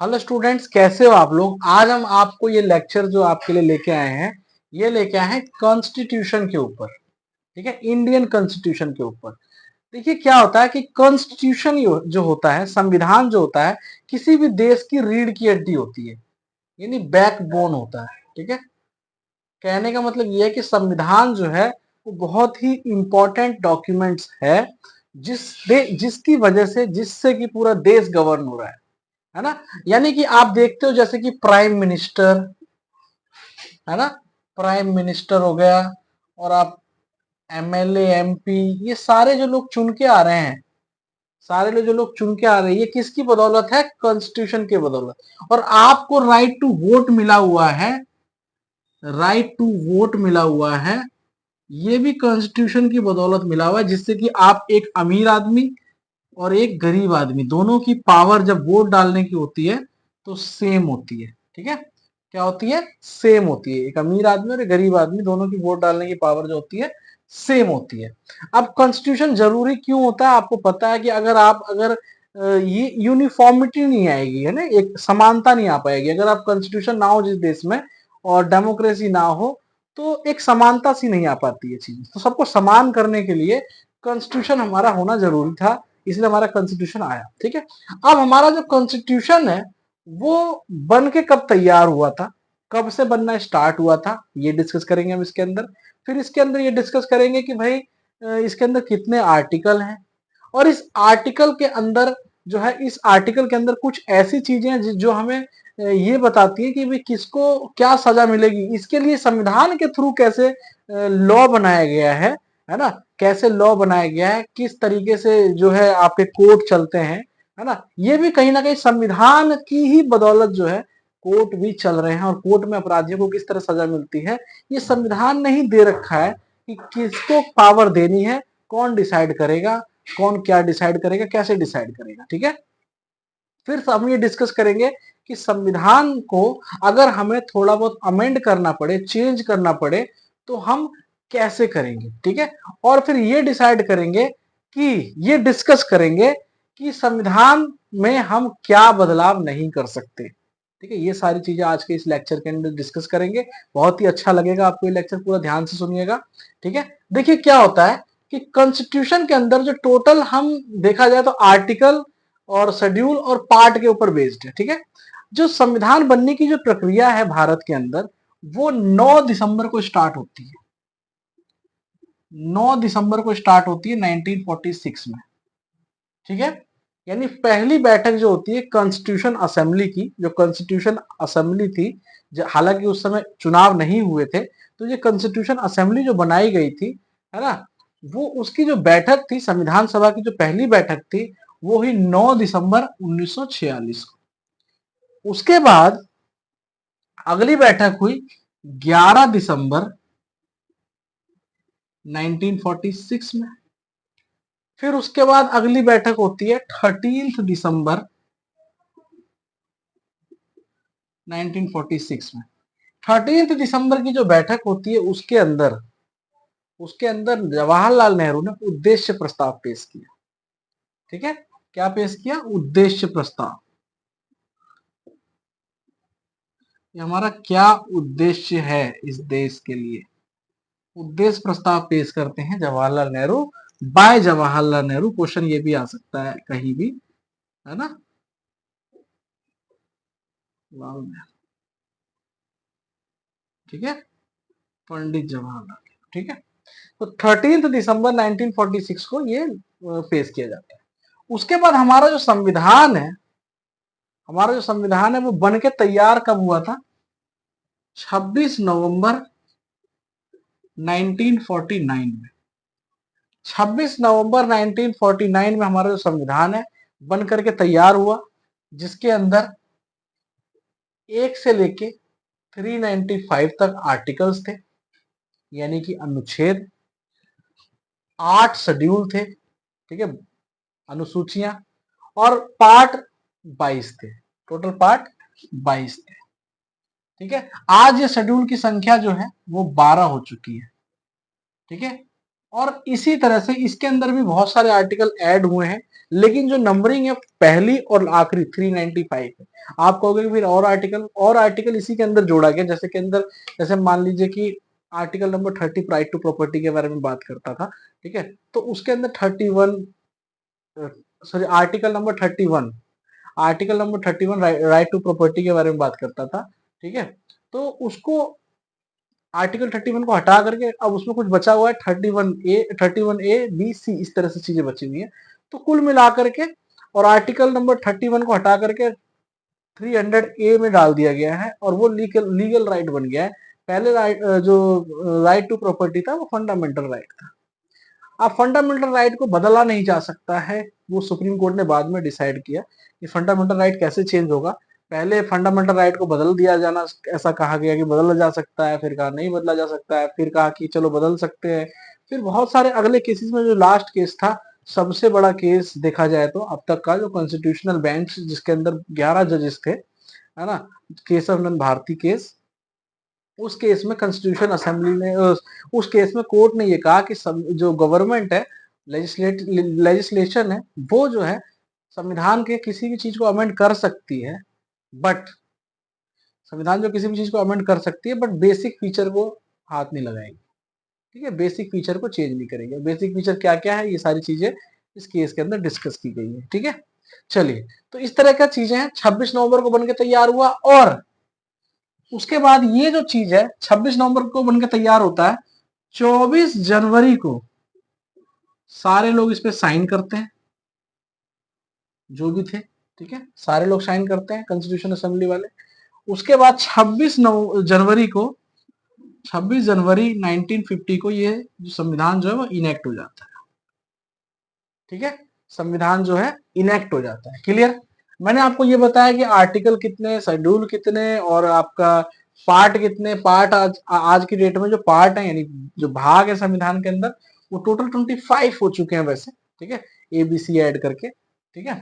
Hello students, कैसे हो आप लोग। आज हम आपको ये लेक्चर जो आपके लिए लेके आए हैं, ये लेके आए हैं कॉन्स्टिट्यूशन के ऊपर। ठीक है, इंडियन कॉन्स्टिट्यूशन के ऊपर। देखिए क्या होता है कि कॉन्स्टिट्यूशन जो होता है, संविधान जो होता है, किसी भी देश की रीढ़ की हड्डी होती है, यानी बैकबोन होता है। ठीक है, कहने का मतलब ये है कि संविधान जो है वो बहुत ही इंपॉर्टेंट डॉक्यूमेंट्स है, जिसकी वजह से जिससे कि पूरा देश गवर्न हो रहा है ना। यानी कि आप देखते हो जैसे कि प्राइम मिनिस्टर, है ना, प्राइम मिनिस्टर हो गया, और आप एमएलए एमपी, ये सारे जो लोग चुन के आ रहे हैं, सारे लोग जो लोग चुन के आ रहे हैं, ये किसकी बदौलत है? कॉन्स्टिट्यूशन के बदौलत। और आपको राइट टू वोट मिला हुआ है, राइट टू वोट मिला हुआ है, ये भी कॉन्स्टिट्यूशन की बदौलत मिला हुआ है, जिससे कि आप एक अमीर आदमी और एक गरीब आदमी दोनों की पावर जब वोट डालने की होती है तो सेम होती है। ठीक है, क्या होती है? सेम होती है। एक अमीर आदमी और एक गरीब आदमी दोनों की वोट डालने की पावर जो होती है सेम होती है। अब कॉन्स्टिट्यूशन जरूरी क्यों होता है? आपको पता है कि अगर ये यूनिफॉर्मिटी नहीं आएगी, है ना, एक समानता नहीं आ पाएगी। अगर आप कॉन्स्टिट्यूशन ना हो जिस देश में और डेमोक्रेसी ना हो, तो एक समानता सी नहीं आ पाती है चीज। तो सबको समान करने के लिए कॉन्स्टिट्यूशन हमारा होना जरूरी था, इसलिए हमारा कॉन्स्टिट्यूशन आया। ठीक है, अब हमारा जो कॉन्स्टिट्यूशन है वो बन के कब तैयार हुआ था, कब से बनना स्टार्ट हुआ था, ये डिस्कस करेंगे हम इसके अंदर। फिर इसके अंदर ये डिस्कस करेंगे कि भाई इसके अंदर कितने आर्टिकल हैं, और इस आर्टिकल के अंदर जो है, इस आर्टिकल के अंदर कुछ ऐसी चीजें हैं जो हमें ये बताती है कि भाई किसको क्या सजा मिलेगी। इसके लिए संविधान के थ्रू कैसे लॉ बनाया गया है ना, कैसे लॉ बनाया गया है, किस तरीके से जो है आपके कोर्ट चलते हैं, है ना, ये भी कहीं ना कहीं संविधान की ही बदौलत जो है कोर्ट भी चल रहे हैं, और कोर्ट में अपराधियों को किस तरह सजा मिलती है, ये संविधान ने ही दे रखा है कि किसको पावर देनी है, कौन डिसाइड करेगा, कौन क्या डिसाइड करेगा, कैसे डिसाइड करेगा। ठीक है, फिर हम ये डिस्कस करेंगे कि संविधान को अगर हमें थोड़ा बहुत अमेंड करना पड़े, चेंज करना पड़े, तो हम कैसे करेंगे। ठीक है, और फिर ये डिसाइड करेंगे कि ये डिस्कस करेंगे कि संविधान में हम क्या बदलाव नहीं कर सकते। ठीक है, ये सारी चीजें आज के इस लेक्चर के अंदर डिस्कस करेंगे। बहुत ही अच्छा लगेगा आपको ये लेक्चर, पूरा ध्यान से सुनिएगा। ठीक है, देखिए क्या होता है कि कॉन्स्टिट्यूशन के अंदर जो टोटल हम देखा जाए तो आर्टिकल और शेड्यूल और पार्ट के ऊपर बेस्ड है। ठीक है, जो संविधान बनने की जो प्रक्रिया है भारत के अंदर, वो 9 दिसंबर को स्टार्ट होती है। 9 दिसंबर को स्टार्ट होती है 1946 में। ठीक है, यानी पहली बैठक जो होती है कॉन्स्टिट्यूशन असेंबली की, जो कॉन्स्टिट्यूशन असेंबली थी, हालांकि उस समय चुनाव नहीं हुए थे, तो ये कॉन्स्टिट्यूशन असेंबली जो बनाई गई थी, है ना, वो उसकी जो बैठक थी, संविधान सभा की जो पहली बैठक थी, वो ही 9 दिसंबर 1946 को। उसके बाद अगली बैठक हुई 11 दिसंबर 1946 में। फिर उसके बाद अगली बैठक होती है 13 दिसंबर 1946 में। 13 दिसंबर की जो बैठक होती है उसके अंदर जवाहरलाल नेहरू ने उद्देश्य प्रस्ताव पेश किया। ठीक है, क्या पेश किया? उद्देश्य प्रस्ताव। ये हमारा क्या उद्देश्य है इस देश के लिए, उद्देश्य प्रस्ताव पेश करते हैं जवाहरलाल नेहरू, बाय जवाहरलाल नेहरू। क्वेश्चन ये भी आ सकता है कहीं भी, है ना, लाल नेहरू। ठीक है, पंडित जवाहरलाल नेहरू। ठीक है, तो 13 दिसंबर 1946 को ये पेश किया जाता है। उसके बाद हमारा जो संविधान है वो बन के तैयार कब हुआ था? 26 नवंबर 1949 में। 26 नवंबर 1949 में हमारा जो संविधान है बन करके तैयार हुआ, जिसके अंदर 1 से लेके 395 तक आर्टिकल्स थे, यानी कि अनुच्छेद। 8 शेड्यूल थे। ठीक है, अनुसूचियां, और पार्ट 22 थे, टोटल पार्ट 22 थे। ठीक है, आज ये शेड्यूल की संख्या जो है वो 12 हो चुकी है। ठीक है, और इसी तरह से इसके अंदर भी बहुत सारे आर्टिकल ऐड हुए हैं, लेकिन जो नंबरिंग है पहली और आखिरी 395 है। आप कहोगे कि फिर और आर्टिकल इसी के अंदर जोड़ा गया, जैसे के अंदर, जैसे मान लीजिए कि article number 30 right to property के बारे में बात करता था, ठीक है, तो उसके अंदर 31, sorry article number 31 right to property के बारे में बात करता था, ठीक है, तो उसको आर्टिकल 31 को हटा करके अब उसमें कुछ बचा हुआ है 31A, 31A, B, C, इस तरह से चीजें बची हुई है। तो कुल मिलाकर के और आर्टिकल नंबर 31 को हटा करके 300A में डाल दिया गया है और वो लीगल राइट बन गया है। पहले जो राइट टू प्रॉपर्टी था वो फंडामेंटल राइट था। अब फंडामेंटल राइट को बदला नहीं जा सकता है, वो सुप्रीम कोर्ट ने बाद में डिसाइड किया कि फंडामेंटल राइट कैसे चेंज होगा। पहले फंडामेंटल राइट को बदल दिया जाना, ऐसा कहा गया कि बदला जा सकता है, फिर कहा नहीं बदला जा सकता है, फिर कहा कि चलो बदल सकते हैं। फिर बहुत सारे अगले केसेस में जो लास्ट केस था, सबसे बड़ा केस देखा जाए तो अब तक का, जो कॉन्स्टिट्यूशनल बेंच जिसके अंदर 11 जजेस थे, है ना, केशव नंद भारती केस, उस केस में कॉन्स्टिट्यूशन असेंबली ने उस केस में कोर्ट ने ये कहा कि जो गवर्नमेंट है, लेजिस्लेशन है, वो जो है संविधान के किसी भी चीज को अमेंड कर सकती है, बट संविधान जो किसी भी चीज को अमेंड कर सकती है, बट बेसिक फीचर को हाथ नहीं लगाएगी, ठीक है, बेसिक फीचर को चेंज नहीं करेगी। बेसिक फीचर क्या क्या है, ये सारी चीजें इस केस के अंदर डिस्कस की गई है, ठीक है। चलिए, तो इस तरह का चीजें हैं, 26 नवंबर को बनकर तैयार हुआ, और उसके बाद ये जो चीज है 26 नवंबर को बनकर तैयार होता है, 24 जनवरी को सारे लोग इस पे साइन करते हैं, जो भी थे, ठीक है, सारे लोग साइन करते हैं कॉन्स्टिट्यूशन असेंबली वाले। उसके बाद 26 जनवरी को, 26 जनवरी 1950 को ये जो संविधान जो है वो इनेक्ट हो जाता है, ठीक है, संविधान जो है इनेक्ट हो जाता है। क्लियर? मैंने आपको ये बताया कि आर्टिकल कितने, शेड्यूल कितने, और आपका पार्ट कितने, पार्ट आज की डेट में जो पार्ट है, यानी जो भाग है संविधान के अंदर, वो टोटल 25 हो चुके हैं वैसे, ठीक है, ABC ऐड करके, ठीक है।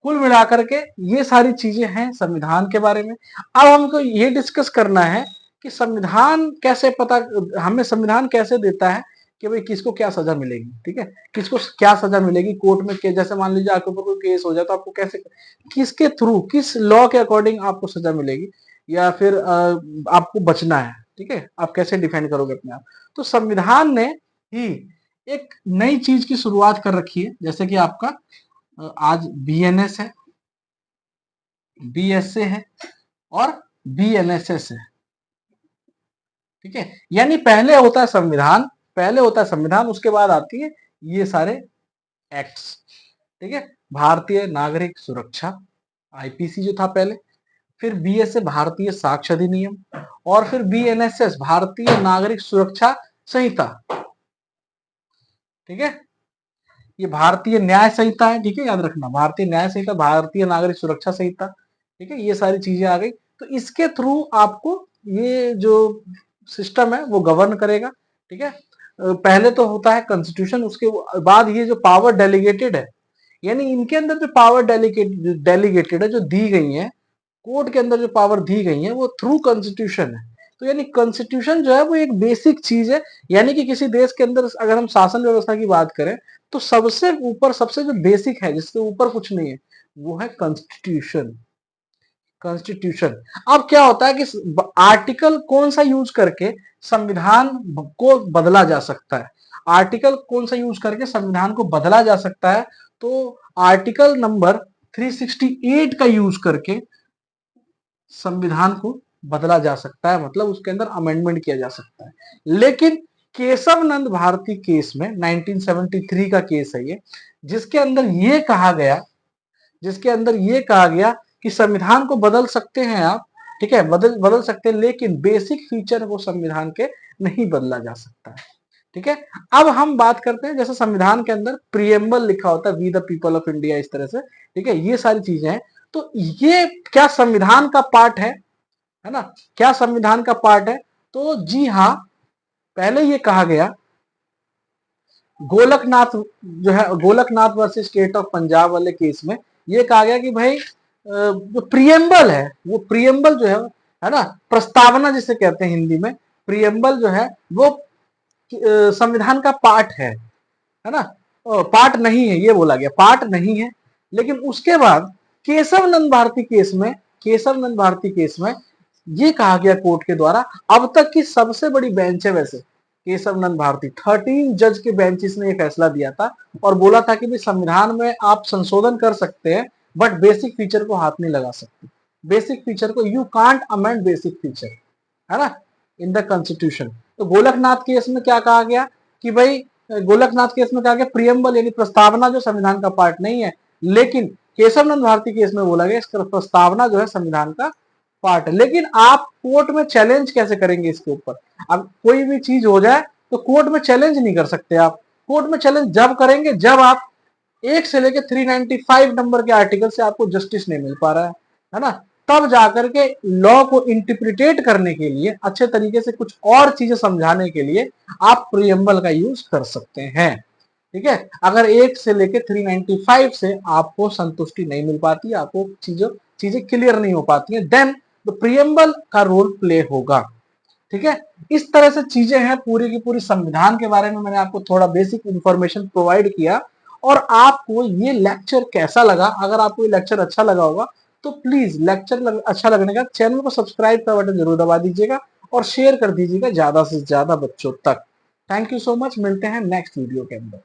कुल मिलाकर के ये सारी चीजें हैं संविधान के बारे में। अब हमको ये डिस्कस करना है कि संविधान कैसे पता, हमें संविधान कैसे देता है कि भाई किसको क्या सजा मिलेगी, ठीक है, किसको क्या सजा मिलेगी कोर्ट में, जैसे मान लीजिए आपके ऊपर कोई केस हो जाए तो आपको कैसे, किसके थ्रू, किस लॉ के अकॉर्डिंग आपको सजा मिलेगी, या फिर आपको बचना है, ठीक है, आप कैसे डिफेंड करोगे अपने आप। तो संविधान ने ही एक नई चीज की शुरुआत कर रखी है, जैसे कि आपका आज BNS है, BSA है, और BNSS है, ठीक है। यानी पहले होता है संविधान, उसके बाद आती है ये सारे एक्ट्स, ठीक है। भारतीय नागरिक सुरक्षा, IPC जो था पहले, फिर BSA भारतीय साक्ष्य अधिनियम, और फिर BNSS भारतीय नागरिक सुरक्षा संहिता, ठीक है। ये भारतीय न्याय संहिता है, ठीक है, याद रखना, भारतीय न्याय संहिता, भारतीय नागरिक सुरक्षा संहिता, ठीक है, ये सारी चीजें आ गई। तो इसके थ्रू आपको ये जो सिस्टम है वो गवर्न करेगा, ठीक है। पहले तो होता है कॉन्स्टिट्यूशन, उसके बाद ये जो पावर डेलीगेटेड है, यानी इनके अंदर जो पावर डेलीगेटेड है, जो दी गई है कोर्ट के अंदर, जो पावर दी गई है वो थ्रू कॉन्स्टिट्यूशन है। तो यानी कॉन्स्टिट्यूशन जो है वो एक बेसिक चीज है, यानी कि किसी देश के अंदर अगर हम शासन व्यवस्था की बात करें, तो सबसे ऊपर, सबसे जो बेसिक है, जिसके ऊपर कुछ नहीं है, वो है कॉन्स्टिट्यूशन। कॉन्स्टिट्यूशन। अब क्या होता है कि आर्टिकल कौन सा यूज करके संविधान को बदला जा सकता है, आर्टिकल कौन सा यूज करके संविधान को बदला जा सकता है, तो आर्टिकल नंबर 368 का यूज करके संविधान को बदला जा सकता है, मतलब उसके अंदर अमेंडमेंट किया जा सकता है। लेकिन केशव नंद भारती केस में 1973 का केस है ये, जिसके अंदर ये कहा गया, कि संविधान को बदल सकते हैं आप, ठीक है, बदल सकते हैं, लेकिन बेसिक फीचर को संविधान के नहीं बदला जा सकता है, ठीक है। अब हम बात करते हैं, जैसे संविधान के अंदर प्रियम्बल लिखा होता है, we the people of India, इस तरह से, ठीक है, ये सारी चीजें हैं। तो ये क्या संविधान का पार्ट है ना, क्या संविधान का पार्ट है? तो जी हाँ, पहले ये कहा गया, गोलकनाथ जो है, Golaknath versus state of Punjab वाले केस में ये कहा गया कि भाई जो प्रियम्बल है, वो प्रियम्बल जो है ना, प्रस्तावना जिसे कहते हैं हिंदी में, प्रियम्बल जो है वो संविधान का पार्ट है ना, पार्ट नहीं है ये बोला गया, पार्ट नहीं है। लेकिन उसके बाद केशव नंद भारती केस में, केशव नंद भारती केस में ये कहा गया कोर्ट के द्वारा, अब तक की सबसे बड़ी बेंच है वैसे केशव नंद भारती, 13 जज के बेंचेस ने ये फैसला दिया था और बोला था कि भाई संविधान में आप संशोधन कर सकते हैं बट बेसिक फीचर को हाथ नहीं लगा सकते, बेसिक फीचर को you can't amend basic feature, है ना, इन द कॉन्स्टिट्यूशन। तो गोलकनाथ केस में क्या कहा गया कि भाई, गोलकनाथ केस में कहा गया प्रियम्बल यानी प्रस्तावना जो संविधान का पार्ट नहीं है, लेकिन केशव नंद भारती केस में बोला गया इसका प्रस्तावना जो है संविधान का पार्ट है। लेकिन आप कोर्ट में चैलेंज कैसे करेंगे इसके ऊपर? अब कोई भी चीज हो जाए तो कोर्ट में चैलेंज नहीं कर सकते आप। कोर्ट में चैलेंज जब करेंगे जब आप 1 से लेकर 395 नंबर के आर्टिकल से आपको जस्टिस नहीं मिल पा रहा है ना, तब जाकर के लॉ को इंटरप्रिटेट करने के लिए, अच्छे तरीके से कुछ और चीजें समझाने के लिए आप प्रियम्बल का यूज कर सकते हैं। ठीक है, अगर 1 से लेकर 395 से आपको संतुष्टि नहीं मिल पाती, आपको चीजें क्लियर नहीं हो पाती है, देन द प्रियम्बल का रोल प्ले होगा। ठीक है, इस तरह से चीजें हैं पूरी की पूरी संविधान के बारे में मैंने आपको थोड़ा बेसिक इंफॉर्मेशन प्रोवाइड किया। और आपको ये लेक्चर कैसा लगा? अगर आपको ये लेक्चर अच्छा लगा होगा तो प्लीज लेक्चर अच्छा लगने का चैनल को सब्सक्राइब का बटन जरूर दबा दीजिएगा और शेयर कर दीजिएगा ज्यादा से ज्यादा बच्चों तक। थैंक यू सो मच, मिलते हैं नेक्स्ट वीडियो के अंदर।